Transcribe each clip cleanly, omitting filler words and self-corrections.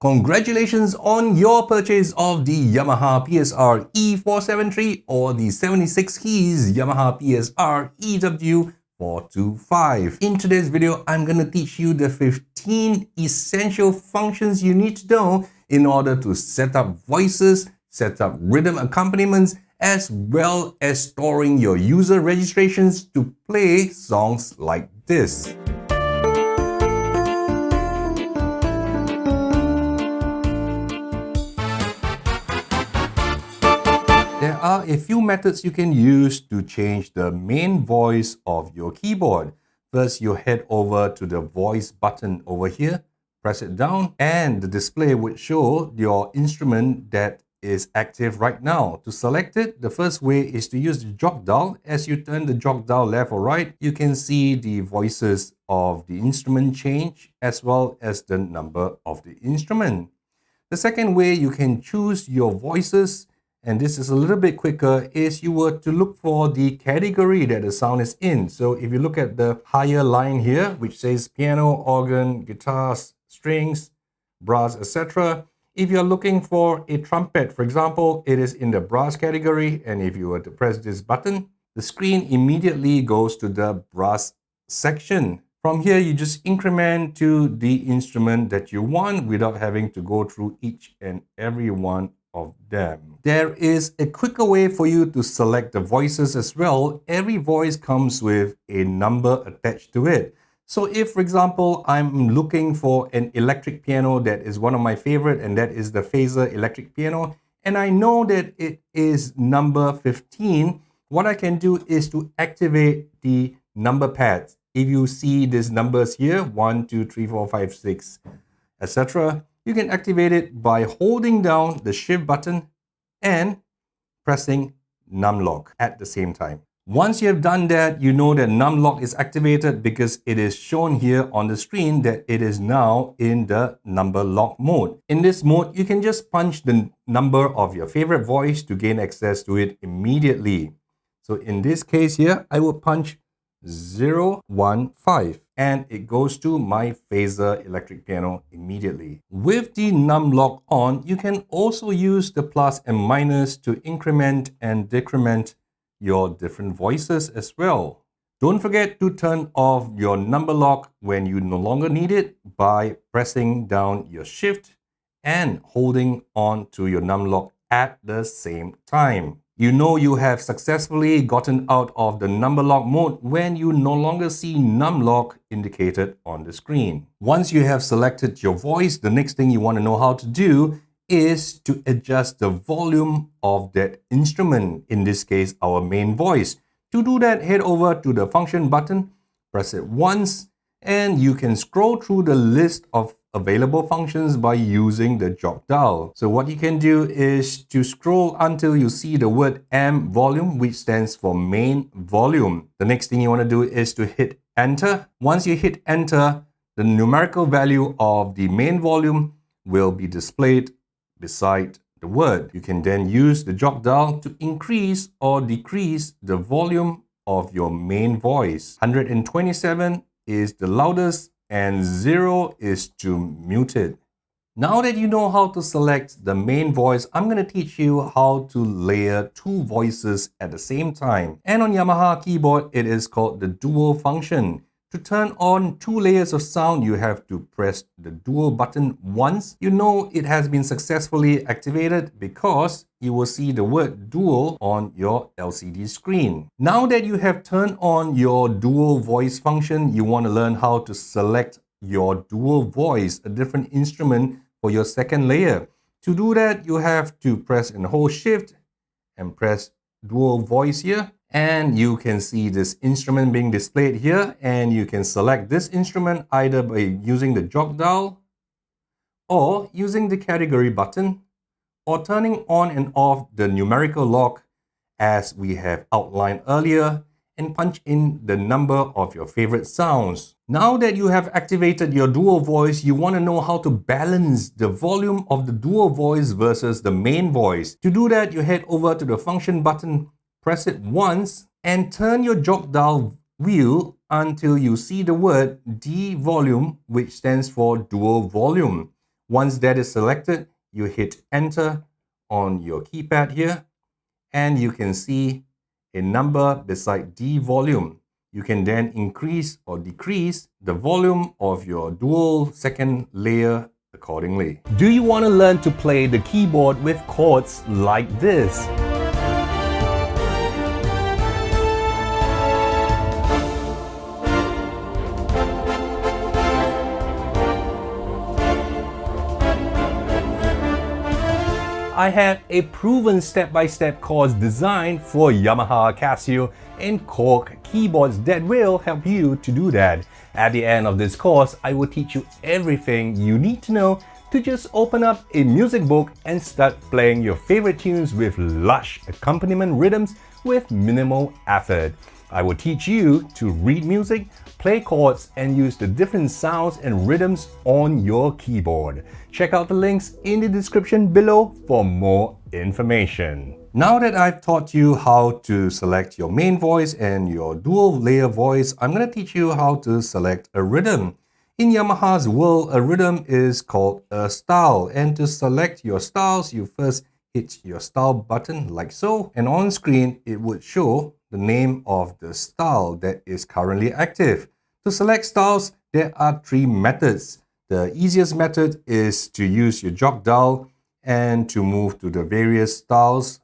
Congratulations on your purchase of the Yamaha PSR-E473 or the 76 keys Yamaha PSR-EW425. In today's video, I'm going to teach you the 15 essential functions you need to know in order to set up voices, set up rhythm accompaniments, as well as storing your user registrations to play songs like this. There are a few methods you can use to change the main voice of your keyboard. First, you head over to the voice button over here, press it down, and the display would show your instrument that is active right now. To select it, the first way is to use the jog dial. As you turn the jog dial left or right, you can see the voices of the instrument change as well as the number of the instrument. The second way you can choose your voices, and this is a little bit quicker, is you were to look for the category that the sound is in. So if you look at the higher line here, which says piano, organ, guitars, strings, brass, etc. If you're looking for a trumpet, for example, it is in the brass category. And if you were to press this button, the screen immediately goes to the brass section. From here, you just increment to the instrument that you want without having to go through each and every one of them. There is a quicker way for you to select the voices as well. Every voice comes with a number attached to it. So if, for example, I'm looking for an electric piano that is one of my favorite, and that is the Phaser electric piano, and I know that it is number 15, what I can do is to activate the number pads. If you see these numbers here, 1, 2, 3, 4, 5, 6, etc., you can activate it by holding down the shift button and pressing numlock at the same time. Once you have done that, you know that numlock is activated because it is shown here on the screen that it is now in the number lock mode. In this mode, you can just punch the number of your favorite voice to gain access to it immediately. So in this case here, I will punch 015 and it goes to my Phaser electric piano immediately. With the numlock on, you can also use the plus and minus to increment and decrement your different voices as well. Don't forget to turn off your number lock when you no longer need it by pressing down your shift and holding on to your numlock at the same time. You know you have successfully gotten out of the number lock mode when you no longer see numlock indicated on the screen. Once you have selected your voice, the next thing you want to know how to do is to adjust the volume of that instrument, in this case our main voice. To do that, head over to the function button, press it once, and you can scroll through the list of available functions by using the jog dial. So what you can do is to scroll until you see the word M volume, which stands for main volume. The next thing you want to do is to hit enter. Once you hit enter, the numerical value of the main volume will be displayed beside the word. You can then use the jog dial to increase or decrease the volume of your main voice. 127 is the loudest and 0 is to mute it. Now that you know how to select the main voice, I'm going to teach you how to layer two voices at the same time. And on Yamaha keyboard, it is called the dual function. To turn on two layers of sound, you have to press the dual button once. You know it has been successfully activated because you will see the word dual on your LCD screen. Now that you have turned on your dual voice function, you want to learn how to select your dual voice, a different instrument for your second layer. To do that, you have to press and hold shift and press dual voice here. And you can see this instrument being displayed here, and you can select this instrument either by using the jog dial or using the category button or turning on and off the numerical lock as we have outlined earlier, and punch in the number of your favorite sounds. Now that you have activated your dual voice, you want to know how to balance the volume of the dual voice versus the main voice. To do that, you head over to the function button, press it once, and turn your jog dial wheel until you see the word D volume, which stands for dual volume. Once that is selected, you hit enter on your keypad here, and you can see a number beside D volume. You can then increase or decrease the volume of your dual second layer accordingly. Do you want to learn to play the keyboard with chords like this? I have a proven step-by-step course designed for Yamaha, Casio, and Korg keyboards that will help you to do that. At the end of this course, I will teach you everything you need to know to just open up a music book and start playing your favorite tunes with lush accompaniment rhythms with minimal effort. I will teach you to read music, play chords, and use the different sounds and rhythms on your keyboard. Check out the links in the description below for more information. Now that I've taught you how to select your main voice and your dual layer voice, I'm going to teach you how to select a rhythm. In Yamaha's world, a rhythm is called a style, and to select your styles, you first hit your style button like so, and on screen it would show the name of the style that is currently active. To select styles, there are three methods. The easiest method is to use your jog dial and to move to the various styles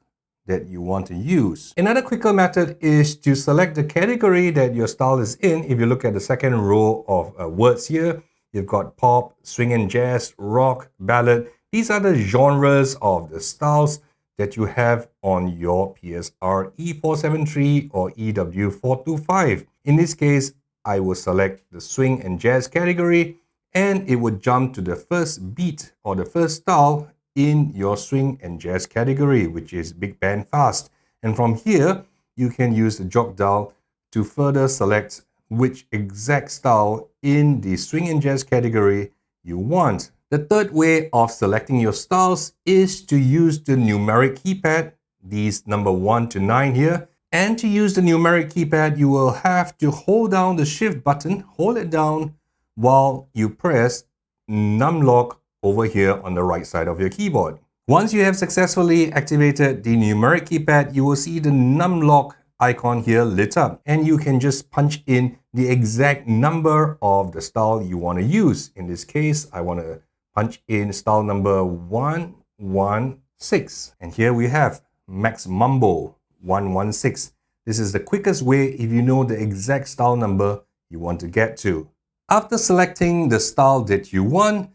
that you want to use. Another quicker method is to select the category that your style is in. If you look at the second row of words here, you've got pop, swing and jazz, rock, ballad. These are the genres of the styles that you have on your PSR-E473 or EW425. In this case, I will select the swing and jazz category, and it would jump to the first beat or the first style in your swing and jazz category, which is big band fast. And from here, you can use the jog dial to further select which exact style in the swing and jazz category you want. The third way of selecting your styles is to use the numeric keypad, these number 1 to 9 here. And to use the numeric keypad, you will have to hold down the shift button, hold it down while you press numlock over here on the right side of your keyboard. Once you have successfully activated the numeric keypad, you will see the numlock icon here lit up, and you can just punch in the exact number of the style you want to use. In this case, I want to punch in style number 116, and here we have Max Mambo 116. This is the quickest way if you know the exact style number you want to get to. After selecting the style that you want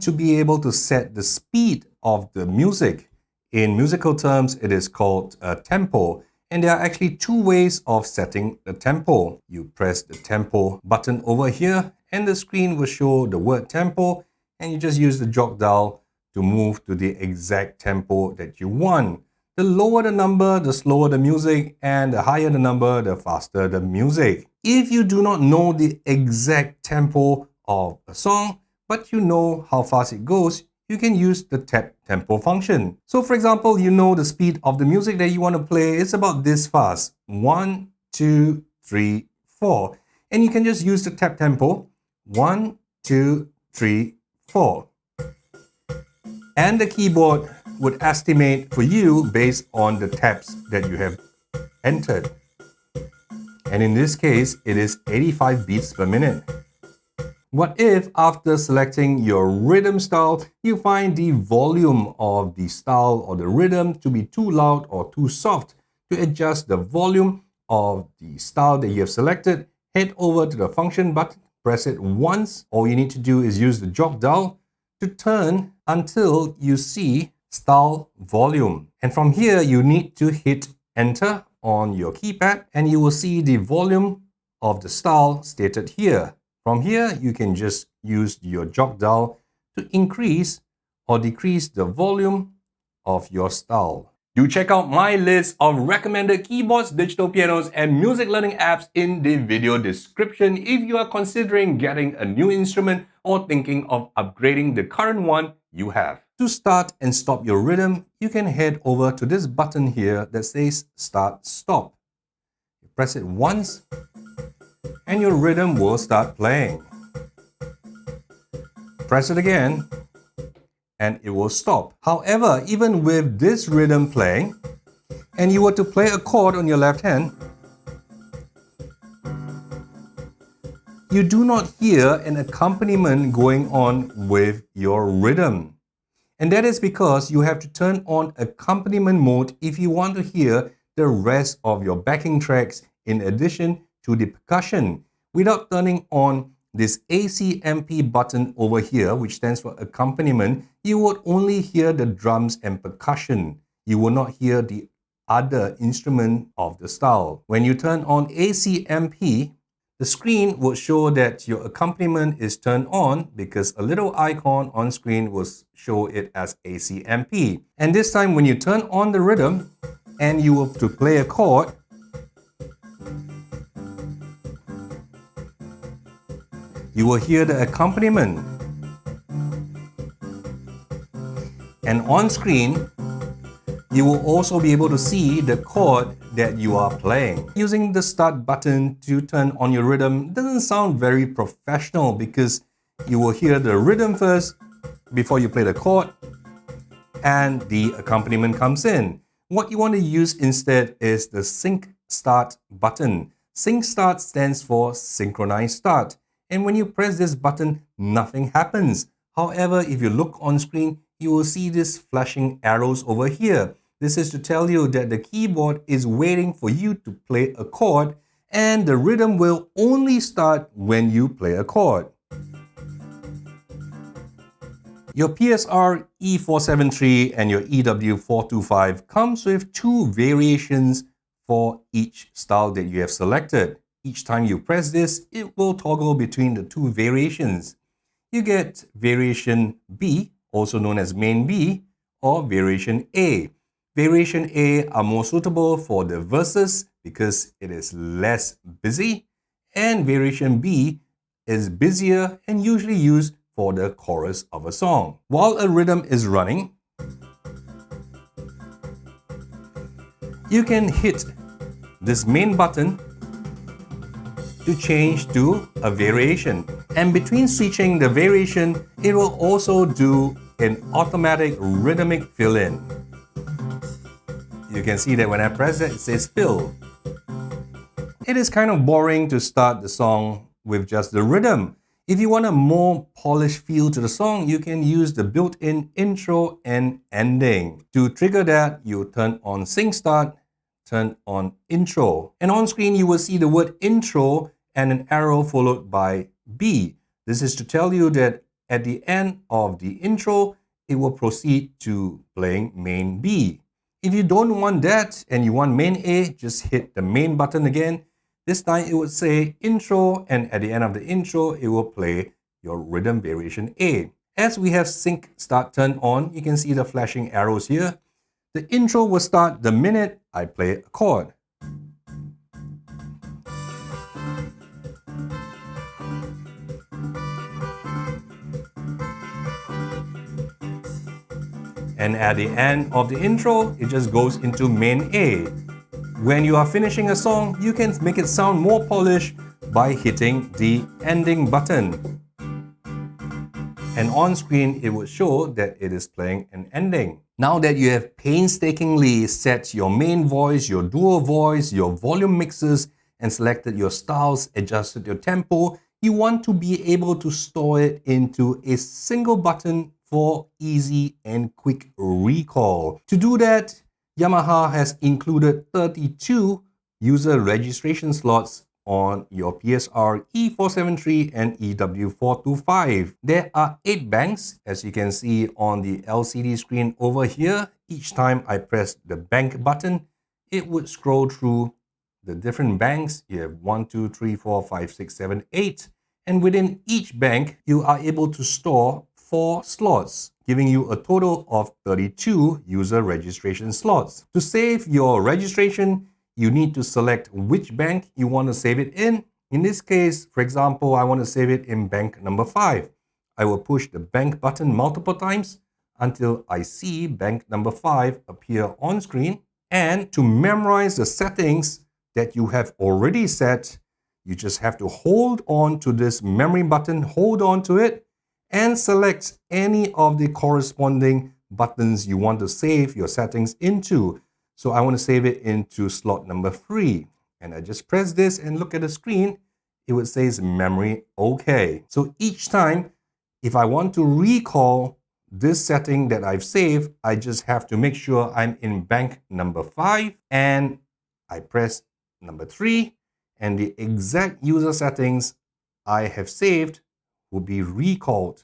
to be able to set the speed of the music. In musical terms, it is called a tempo. And there are actually two ways of setting the tempo. You press the tempo button over here, and the screen will show the word tempo, and you just use the jog dial to move to the exact tempo that you want. The lower the number, the slower the music, and the higher the number, the faster the music. If you do not know the exact tempo of a song, but you know how fast it goes, you can use the tap tempo function. So for example, you know the speed of the music that you want to play is about this fast. 1, 2, 3, 4. And you can just use the tap tempo. 1, 2, 3, 4. And the keyboard would estimate for you based on the taps that you have entered. And in this case, it is 85 beats per minute. What if after selecting your rhythm style, you find the volume of the style or the rhythm to be too loud or too soft? To adjust the volume of the style that you have selected, head over to the function button, press it once. All you need to do is use the jog dial to turn until you see style volume. And from here, you need to hit enter on your keypad, and you will see the volume of the style stated here. From here, you can just use your jog dial to increase or decrease the volume of your style. Do check out my list of recommended keyboards, digital pianos, and music learning apps in the video description if you are considering getting a new instrument or thinking of upgrading the current one you have. To start and stop your rhythm, you can head over to this button here that says Start Stop. You press it once, and your rhythm will start playing. Press it again, and it will stop. However, even with this rhythm playing, and you were to play a chord on your left hand, you do not hear an accompaniment going on with your rhythm. And that is because you have to turn on accompaniment mode if you want to hear the rest of your backing tracks in addition to the percussion. Without turning on this ACMP button over here, which stands for accompaniment, you would only hear the drums and percussion. You will not hear the other instrument of the style. When you turn on ACMP, the screen will show that your accompaniment is turned on because a little icon on screen will show it as ACMP. And this time when you turn on the rhythm and you will to play a chord, you will hear the accompaniment. And on screen, you will also be able to see the chord that you are playing. Using the start button to turn on your rhythm doesn't sound very professional because you will hear the rhythm first before you play the chord and the accompaniment comes in. What you want to use instead is the Sync Start button. Sync Start stands for Synchronized Start. And when you press this button, nothing happens. However, if you look on screen, you will see these flashing arrows over here. This is to tell you that the keyboard is waiting for you to play a chord and the rhythm will only start when you play a chord. Your PSR-E473 and your EW425 comes with two variations for each style that you have selected. Each time you press this, it will toggle between the two variations. You get variation B, also known as main B, or variation A. Variation A are more suitable for the verses because it is less busy, and variation B is busier and usually used for the chorus of a song. While a rhythm is running, you can hit this main button to change to a variation. And between switching the variation, it will also do an automatic rhythmic fill-in. You can see that when I press it, it says fill. It is kind of boring to start the song with just the rhythm. If you want a more polished feel to the song, you can use the built-in intro and ending. To trigger that, you turn on Sync Start, turn on intro. And on screen, you will see the word intro and an arrow followed by B. This is to tell you that at the end of the intro, it will proceed to playing main B. If you don't want that and you want main A, just hit the main button again. This time it would say intro, and at the end of the intro, it will play your rhythm variation A. As we have Sync Start turned on, you can see the flashing arrows here. The intro will start the minute I play a chord. And at the end of the intro, it just goes into main A. When you are finishing a song, you can make it sound more polished by hitting the ending button. And on screen, it will show that it is playing an ending. Now that you have painstakingly set your main voice, your dual voice, your volume mixes, and selected your styles, adjusted your tempo, you want to be able to store it into a single button for easy and quick recall. To do that, Yamaha has included 32 user registration slots on your PSR-E473 and EW425. There are 8 banks, as you can see on the LCD screen over here. Each time I press the bank button, it would scroll through the different banks. You have 1, 2, 3, 4, 5, 6, 7, 8. And within each bank, you are able to store 4 slots, giving you a total of 32 user registration slots. To save your registration, you need to select which bank you want to save it in. In this case, for example, I want to save it in bank number 5. I will push the bank button multiple times until I see bank number 5 appear on screen. And to memorize the settings that you have already set, you just have to hold on to this memory button, hold on to it, and select any of the corresponding buttons you want to save your settings into. So I want to save it into slot number 3. And I just press this and look at the screen. It would say memory OK. So each time, if I want to recall this setting that I've saved, I just have to make sure I'm in bank number 5 and I press number 3, and the exact user settings I have saved will be recalled